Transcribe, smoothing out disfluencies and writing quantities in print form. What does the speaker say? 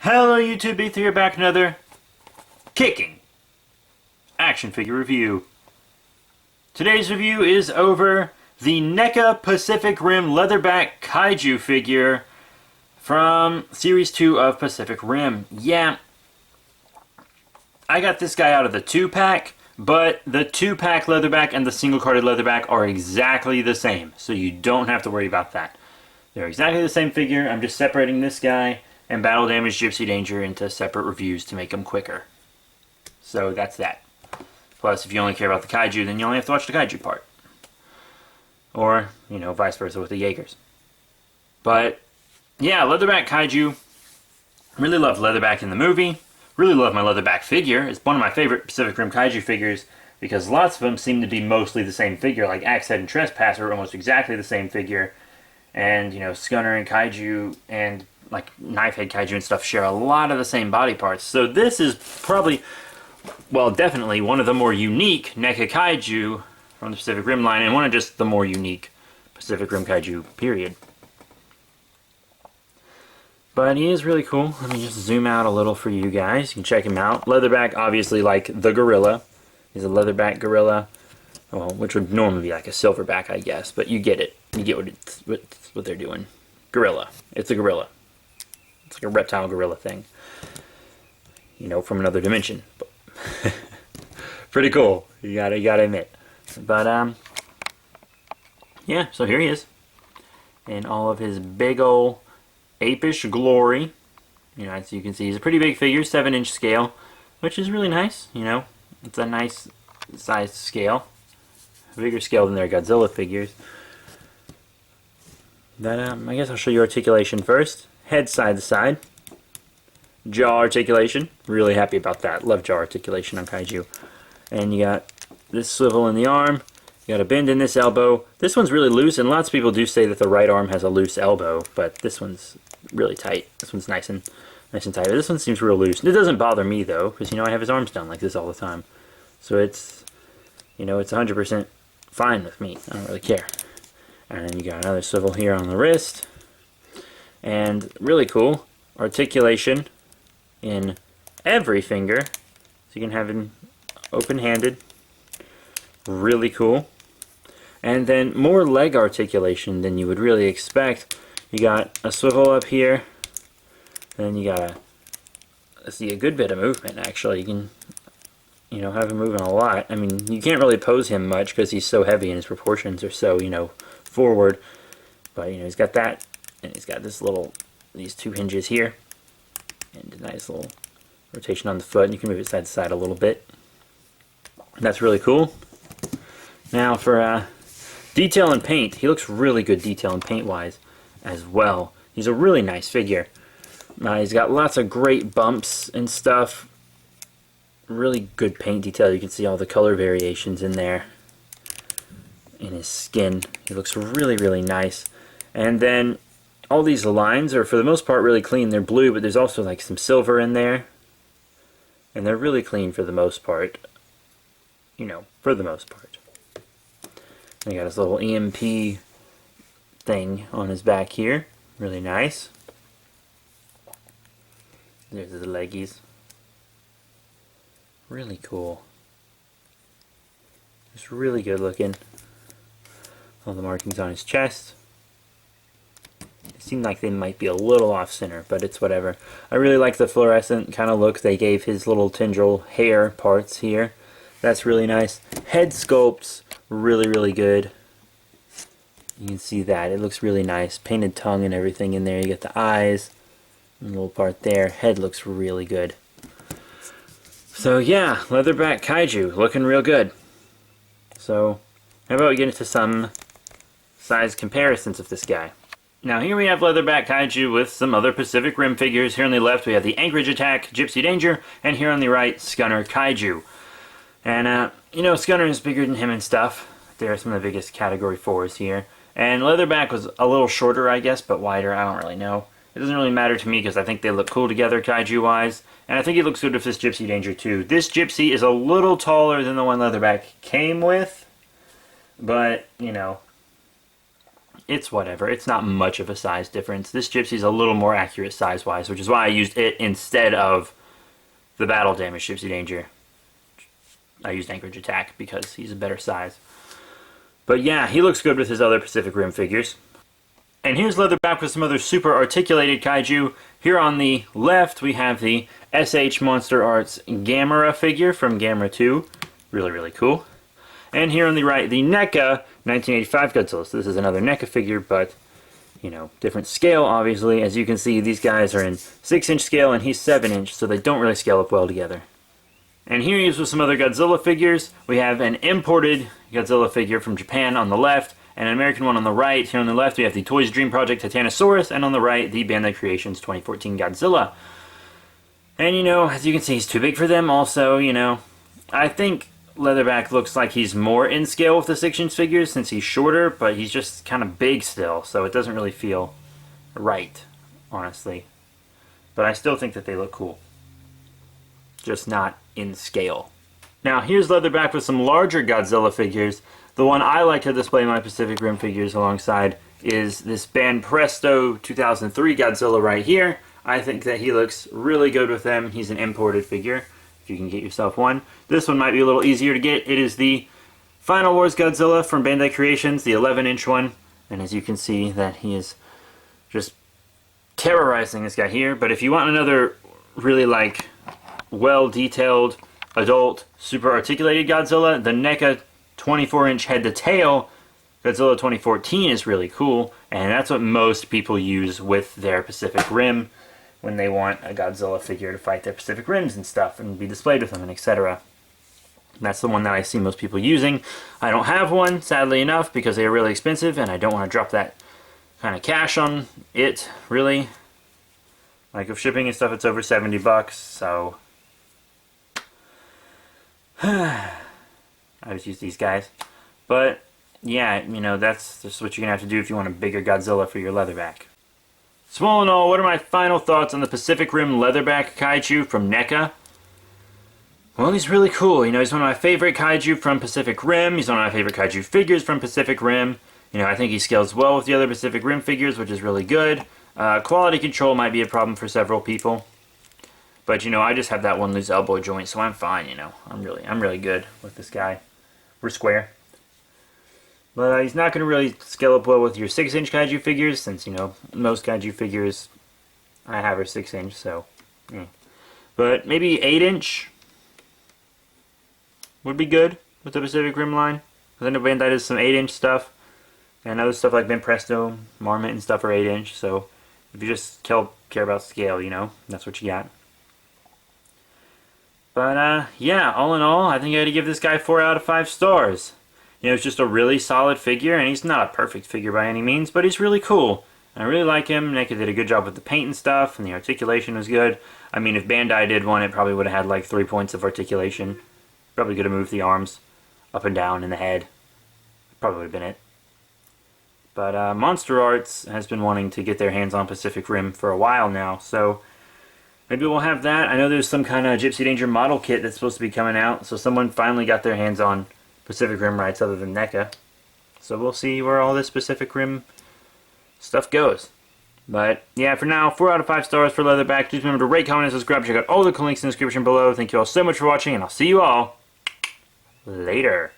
Hello YouTube, Ether here, back another kicking action figure review. Today's review is over the NECA Pacific Rim Leatherback Kaiju figure from Series 2 of Pacific Rim. Yeah, I got this guy out of the 2-pack, but the 2-pack Leatherback and the single-carded Leatherback are exactly the same, so you don't have to worry about that. They're exactly the same figure. I'm just separating this guy and Battle Damage Gypsy Danger into separate reviews to make them quicker. So that's that. Plus, if you only care about the Kaiju, then you only have to watch the Kaiju part. Or, you know, vice versa with the Jaegers. But, yeah, Leatherback Kaiju. Really loved Leatherback in the movie. Really love my Leatherback figure. It's one of my favorite Pacific Rim Kaiju figures because lots of them seem to be mostly the same figure. Like Axe-Head and Trespasser are almost exactly the same figure. And, you know, Scunner and Kaiju and like Knifehead Kaiju and stuff share a lot of the same body parts. So this is probably, well, definitely one of the more unique NECA Kaiju from the Pacific Rim line, and one of just the more unique Pacific Rim Kaiju, period. But he is really cool. Let me just zoom out a little for you guys. You can check him out. Leatherback, obviously, like the gorilla. He's a leatherback gorilla, well, which would normally be like a silverback, I guess. But you get it. You get what they're doing. Gorilla. It's a gorilla. It's like a reptile gorilla thing. You know, from another dimension. Pretty cool. You gotta admit. But yeah, so here he is. In all of his big ol' apish glory. You know, as you can see, he's a pretty big figure, 7-inch scale, which is really nice, you know. It's a nice sized scale. A bigger scale than their Godzilla figures. But I guess I'll show you articulation first. Head side to side. Jaw articulation. Really happy about that. Love jaw articulation on Kaiju. And you got this swivel in the arm. You got a bend in this elbow. This one's really loose, and lots of people do say that the right arm has a loose elbow, but this one's really tight. This one's nice and tight. But this one seems real loose. It doesn't bother me though, because you know I have his arms done like this all the time. So it's, you know, it's 100% fine with me. I don't really care. And then you got another swivel here on the wrist. And really cool, articulation in every finger. So you can have him open-handed. Really cool. And then more leg articulation than you would really expect. You got a swivel up here. And then you got a good bit of movement, actually. You can, you know, have him moving a lot. I mean, you can't really pose him much because he's so heavy and his proportions are so, you know, forward. But, you know, he's got that. And he's got these two hinges here. And a nice little rotation on the foot. And you can move it side to side a little bit. That's really cool. Now for detail and paint. He looks really good detail and paint wise as well. He's a really nice figure. He's got lots of great bumps and stuff. Really good paint detail. You can see all the color variations in there. In his skin. He looks really, really nice. And then all these lines are for the most part really clean. They're blue, but there's also like some silver in there. And they're really clean for the most part. You know, for the most part. And he got his little EMP thing on his back here. Really nice. There's his leggies. Really cool. Just really good looking. All the markings on his chest. It seemed like they might be a little off center, but it's whatever. I really like the fluorescent kind of look they gave his little tendril hair parts here. That's really nice. Head sculpts, really, really good. You can see that. It looks really nice. Painted tongue and everything in there. You get the eyes. A little part there. Head looks really good. So yeah, Leatherback Kaiju, looking real good. So, how about we get into some size comparisons of this guy. Now here we have Leatherback Kaiju with some other Pacific Rim figures. Here on the left we have the Anchorage Attack, Gypsy Danger, and here on the right, Scunner Kaiju. And, you know, Scunner is bigger than him and stuff. They're some of the biggest Category 4s here. And Leatherback was a little shorter, I guess, but wider. I don't really know. It doesn't really matter to me because I think they look cool together Kaiju-wise. And I think he looks good with this Gypsy Danger too. This Gypsy is a little taller than the one Leatherback came with. But, you know, it's whatever. It's not much of a size difference. This Gypsy's a little more accurate size-wise, which is why I used it instead of the Battle Damage Gypsy Danger. I used Anchorage Attack because he's a better size. But yeah, he looks good with his other Pacific Rim figures. And here's Leatherback with some other super articulated kaiju. Here on the left, we have the SH Monster Arts Gamera figure from Gamera 2. Really, really cool. And here on the right, the NECA 1985 Godzilla. So this is another NECA figure, but, you know, different scale, obviously. As you can see, these guys are in 6-inch scale, and he's 7-inch, so they don't really scale up well together. And here he is with some other Godzilla figures. We have an imported Godzilla figure from Japan on the left, and an American one on the right. Here on the left, we have the Toys Dream Project Titanosaurus, and on the right, the Bandai Creations 2014 Godzilla. And, you know, as you can see, he's too big for them. Also, you know, I think Leatherback looks like he's more in scale with the 6-inch figures since he's shorter, but he's just kind of big still, so it doesn't really feel right, honestly. But I still think that they look cool. Just not in scale. Now, here's Leatherback with some larger Godzilla figures. The one I like to display my Pacific Rim figures alongside is this Banpresto 2003 Godzilla right here. I think that he looks really good with them. He's an imported figure, if you can get yourself one. This one might be a little easier to get. It is the Final Wars Godzilla from Bandai Creations, the 11-inch one. And as you can see, that he is just terrorizing this guy here. But if you want another really, like, well-detailed, adult, super articulated Godzilla, the NECA 24-inch head-to-tail Godzilla 2014 is really cool, and that's what most people use with their Pacific Rim when they want a Godzilla figure to fight their Pacific Rims and stuff and be displayed with them and etc. That's the one that I see most people using. I don't have one, sadly enough, because they are really expensive and I don't want to drop that kind of cash on it, really. Like, with shipping and stuff, it's over 70 bucks, so I just use these guys. But yeah, you know, that's just what you're gonna have to do if you want a bigger Godzilla for your Leatherback. So all in all, what are my final thoughts on the Pacific Rim Leatherback Kaiju from NECA? Well, he's really cool. You know, he's one of my favorite Kaiju from Pacific Rim. He's one of my favorite Kaiju figures from Pacific Rim. You know, I think he scales well with the other Pacific Rim figures, which is really good. Quality control might be a problem for several people. But, you know, I just have that one loose elbow joint, so I'm fine, you know. I'm really good with this guy. We're square. But he's not going to really scale up well with your 6-inch Kaiju figures, since, you know, most Kaiju figures I have are 6-inch, so. But maybe 8-inch would be good with the Pacific Rim line. Because I know Bandai does some 8-inch stuff. And other stuff like Banpresto, Marmot, and stuff are 8-inch, so if you just care about scale, you know, that's what you got. But, yeah, all in all, I think I had to give this guy 4 out of 5 stars. You know, it's just a really solid figure, and he's not a perfect figure by any means, but he's really cool. And I really like him. NECA did a good job with the paint and stuff, and the articulation was good. I mean, if Bandai did one, it probably would have had like 3 points of articulation. Probably could have moved the arms up and down in the head. Probably would have been it. But Monster Arts has been wanting to get their hands on Pacific Rim for a while now, so maybe we'll have that. I know there's some kind of Gypsy Danger model kit that's supposed to be coming out, so someone finally got their hands on Pacific Rim rights other than NECA. So we'll see where all this Pacific Rim stuff goes. But yeah, for now, 4 out of 5 stars for Leatherback. Please remember to rate, comment, and subscribe. Check out all the links in the description below. Thank you all so much for watching, and I'll see you all later.